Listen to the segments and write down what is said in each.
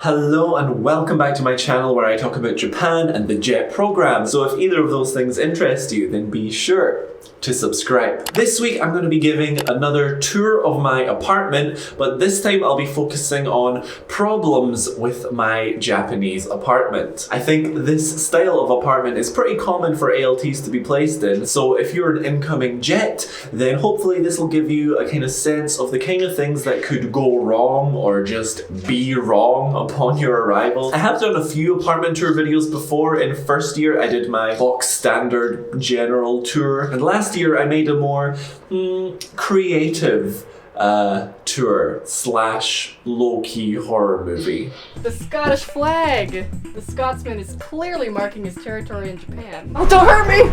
Hello and welcome back to my channel where I talk about Japan and the JET program. So if either of those things interest you, then be sure to subscribe. This week I'm going to be giving another tour of my apartment, but this time I'll be focusing on problems with my Japanese apartment. I think this style of apartment is pretty common for ALTs to be placed in, so if you're an incoming JET, then hopefully this will give you a kind of sense of the kind of things that could go wrong or just be wrong upon your arrival. I have done a few apartment tour videos before. In first year I did my box standard general tour, and last year I made a more creative tour slash low-key horror movie. The Scottish flag! The Scotsman is clearly marking his territory in Japan. Oh, don't hurt me!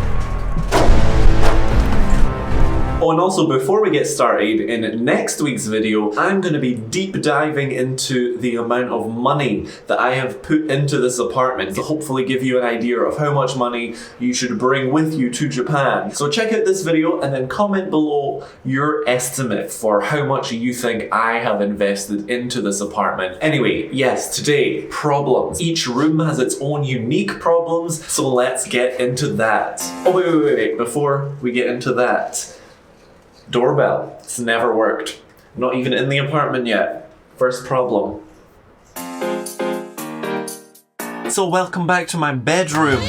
Oh, and also before we get started, in next week's video, I'm going to be deep diving into the amount of money that I have put into this apartment to hopefully give you an idea of how much money you should bring with you to Japan. So check out this video and then comment below your estimate for how much you think I have invested into this apartment. Anyway, yes, today, problems. Each room has its own unique problems, so let's get into that. Oh, wait, before we get into that. Doorbell. It's never worked. Not even in the apartment yet. First problem. So welcome back to my bedroom,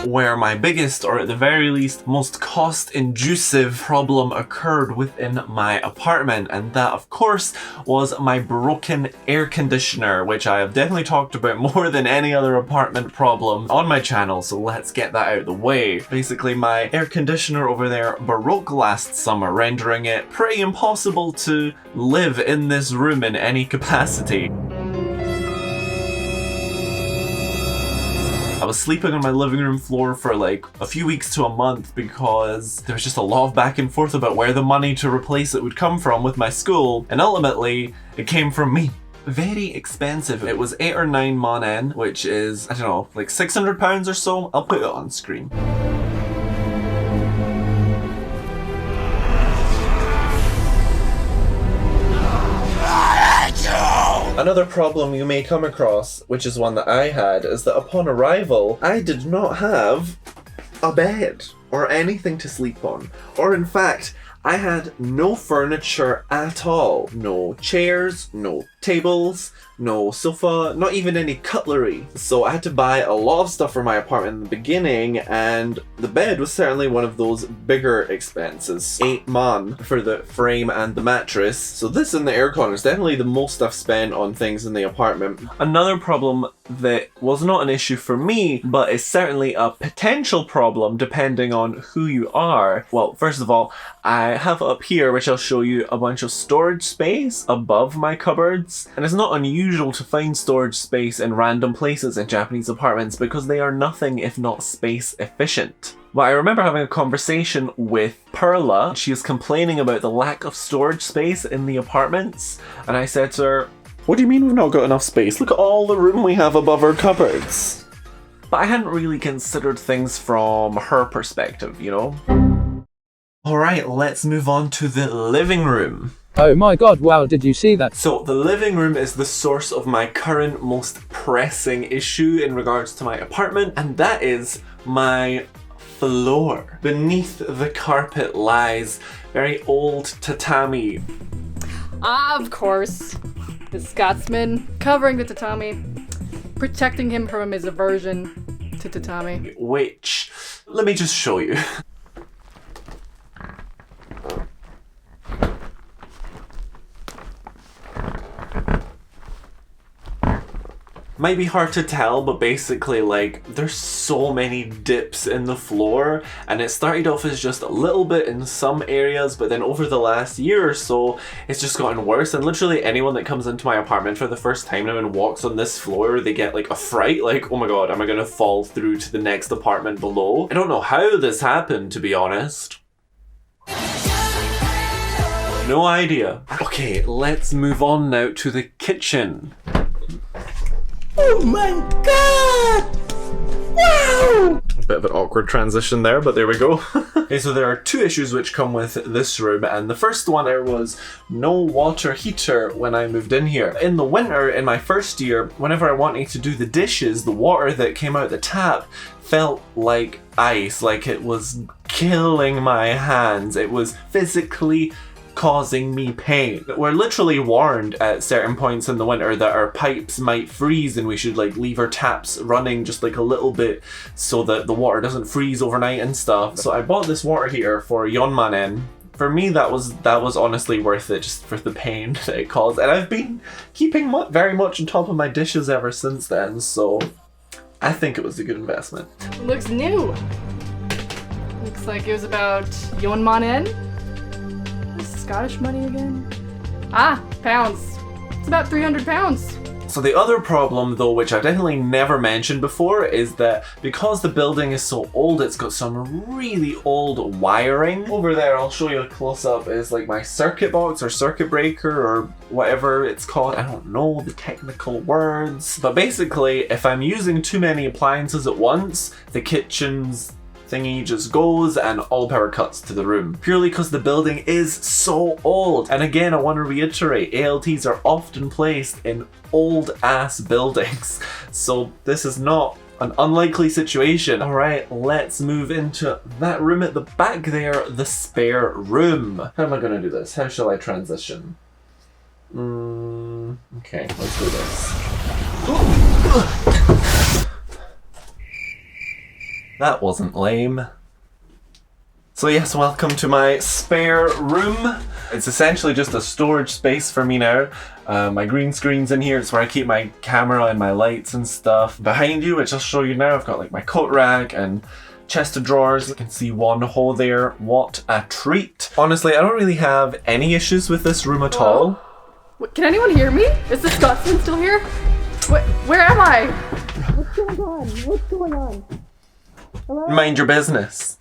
where my biggest, or at the very least, most cost-inducive problem occurred within my apartment, and that, of course, was my broken air conditioner, which I have definitely talked about more than any other apartment problem on my channel, so let's get that out of the way. Basically, my air conditioner over there broke last summer, rendering it pretty impossible to live in this room in any capacity. I was sleeping on my living room floor for like a few weeks to a month because there was just a lot of back and forth about where the money to replace it would come from with my school, and ultimately it came from me. Very expensive. It was 8 or 9 monen, which is, I don't know, like £600 or so. I'll put it on screen. Another problem you may come across, which is one that I had, is that upon arrival, I did not have a bed or anything to sleep on. Or in fact, I had no furniture at all. No chairs, no tables, no sofa, not even any cutlery. So I had to buy a lot of stuff for my apartment in the beginning, and the bed was certainly one of those bigger expenses. 8 man for the frame and the mattress. So this and the aircon is definitely the most I've spent on things in the apartment. Another problem that was not an issue for me, but is certainly a potential problem depending on who you are. Well, first of all, I have up here, which I'll show you, a bunch of storage space above my cupboards. And it's not unusual to find storage space in random places in Japanese apartments because they are nothing if not space efficient. But I remember having a conversation with Perla. She was complaining about the lack of storage space in the apartments. And I said to her, "What do you mean we've not got enough space? Look at all the room we have above our cupboards." But I hadn't really considered things from her perspective, you know? Alright, let's move on to the living room. Oh my god, wow, did you see that? So the living room is the source of my current most pressing issue in regards to my apartment, and that is my floor. Beneath the carpet lies very old tatami. Ah, of course. The Scotsman covering the tatami, protecting him from his aversion to tatami. Which, let me just show you. Might be hard to tell, but basically, like, there's so many dips in the floor, and it started off as just a little bit in some areas, but then over the last year or so, it's just gotten worse, and literally anyone that comes into my apartment for the first time now and walks on this floor, they get like a fright, like, oh my god, am I gonna fall through to the next apartment below? I don't know how this happened, to be honest. No idea. Okay, let's move on now to the kitchen. Oh my god! Wow! Bit of an awkward transition there, but there we go. Okay, so there are two issues which come with this room, and the first one there was no water heater when I moved in here. In the winter, in my first year, whenever I wanted to do the dishes, the water that came out the tap felt like ice, like it was killing my hands. It was physically causing me pain. We're literally warned at certain points in the winter that our pipes might freeze and we should like leave our taps running just like a little bit so that the water doesn't freeze overnight and stuff. So I bought this water heater for Yonmanen. For me, that was honestly worth it, just for the pain that it caused. And I've been keeping very much on top of my dishes ever since then, so I think it was a good investment. It looks new. Looks like it was about Yonmanen. Scottish money again? Ah, pounds. It's about 300 pounds. So the other problem though, which I definitely never mentioned before, is that because the building is so old, it's got some really old wiring. Over there, I'll show you a close-up, is like my circuit box or circuit breaker or whatever it's called. I don't know the technical words. But basically, if I'm using too many appliances at once, the kitchen's thingy just goes and all power cuts to the room, purely because the building is so old. And again, I want to reiterate, ALTs are often placed in old ass buildings, so this is not an unlikely situation. All right, let's move into that room at the back there, the spare room. How am I going to do this? How shall I transition? Okay, let's do this. That wasn't lame. So yes, welcome to my spare room. It's essentially just a storage space for me now. My green screen's in here. It's where I keep my camera and my lights and stuff. Behind you, which I'll show you now, I've got like my coat rack and chest of drawers. You can see one hole there. What a treat. Honestly, I don't really have any issues with this room at all. What, can anyone hear me? Is the Scotsman still here? Where am I? What's going on? What's going on? Hello? Mind your business.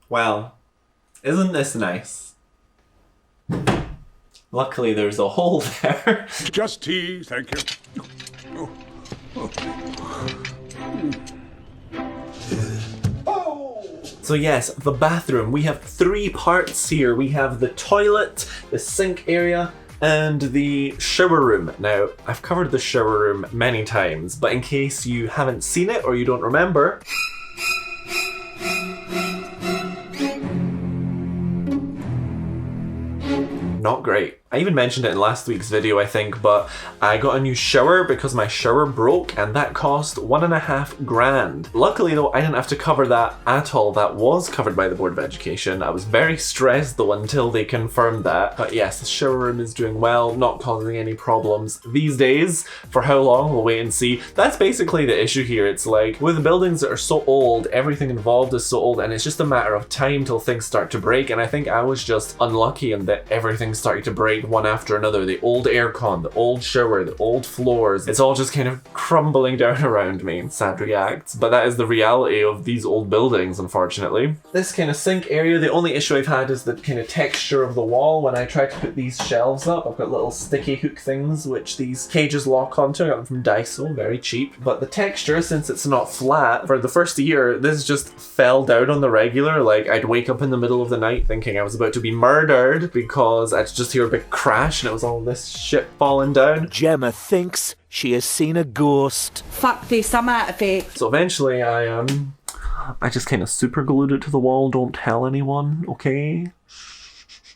Well, isn't this nice? Luckily there's a hole there. Just tea, thank you. So yes, the bathroom. We have three parts here. We have the toilet, the sink area, and the shower room. Now, I've covered the shower room many times, but in case you haven't seen it or you don't remember, not great. I even mentioned it in last week's video, I think, but I got a new shower because my shower broke and that cost $1.5 grand. Luckily though, I didn't have to cover that at all. That was covered by the Board of Education. I was very stressed though until they confirmed that. But yes, the shower room is doing well, not causing any problems these days. For how long, we'll wait and see. That's basically the issue here. It's like, with the buildings that are so old, everything involved is so old, and it's just a matter of time till things start to break. And I think I was just unlucky in that everything started to break one after another. The old aircon, the old shower, the old floors, it's all just kind of crumbling down around me. Sad reacts, but that is the reality of these old buildings, unfortunately. This kind of sink area, the only issue I've had is the kind of texture of the wall. When I try to put these shelves up, I've got little sticky hook things which these cages lock onto. I got them from Daiso, very cheap. But the texture, since it's not flat, for the first year, this just fell down on the regular. Like, I'd wake up in the middle of the night thinking I was about to be murdered because I'd just hear a big crash and it was all this shit falling down. Gemma thinks she has seen a ghost. Fuckface, I'm out of it. So eventually I just kind of super glued it to the wall. Don't tell anyone, okay?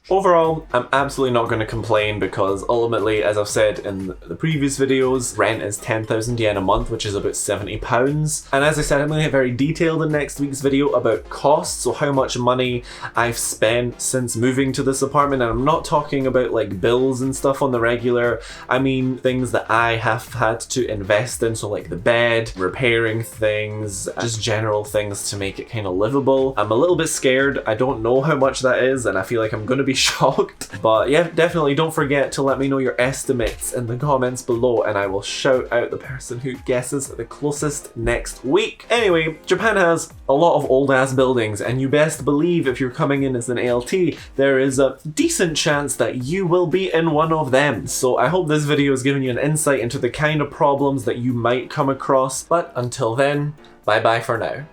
Overall, I'm absolutely not going to complain because ultimately, as I've said in the previous videos, rent is 10,000 yen a month, which is about £70. And as I said, I'm going to get very detailed in next week's video about costs, so how much money I've spent since moving to this apartment. And I'm not talking about like bills and stuff on the regular. I mean things that I have had to invest in, so like the bed, repairing things, just general things to make it kind of livable. I'm a little bit scared. I don't know how much that is, and I feel like I'm going to be shocked. But yeah, definitely don't forget to let me know your estimates in the comments below and I will shout out the person who guesses the closest next week. Anyway, Japan has a lot of old ass buildings, and you best believe if you're coming in as an ALT, there is a decent chance that you will be in one of them. So I hope this video has given you an insight into the kind of problems that you might come across. But until then, bye bye for now.